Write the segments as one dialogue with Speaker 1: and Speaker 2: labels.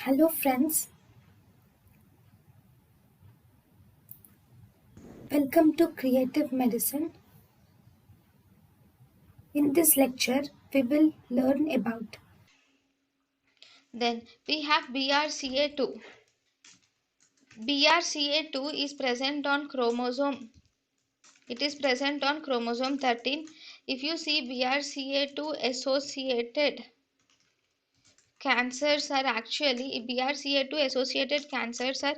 Speaker 1: Hello, friends. Welcome to Creative Medicine. In this lecture, we will learn about
Speaker 2: Then we have BRCA2. BRCA2 is present on chromosome. It is present on chromosome 13. If you see BRCA2 associated cancers are actually BRCA2 associated cancers are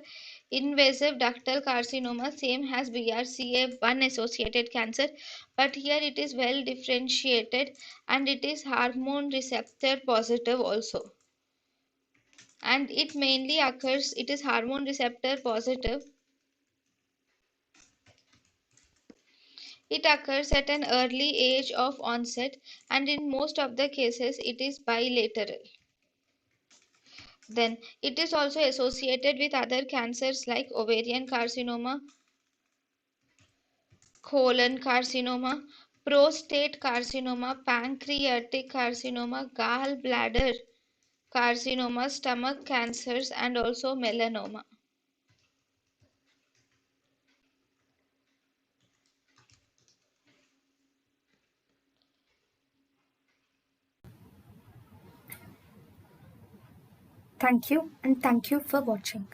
Speaker 2: invasive ductal carcinoma, same as BRCA1 associated cancer, but here it is well differentiated and it is hormone receptor positive also. And it mainly occurs, it is hormone receptor positive. It occurs at an early age of onset, and in most of the cases it is bilateral. Then it is also associated with other cancers like ovarian carcinoma, colon carcinoma, prostate carcinoma, pancreatic carcinoma, gallbladder carcinoma, stomach cancers, and also melanoma.
Speaker 1: thank you and thank you for watching.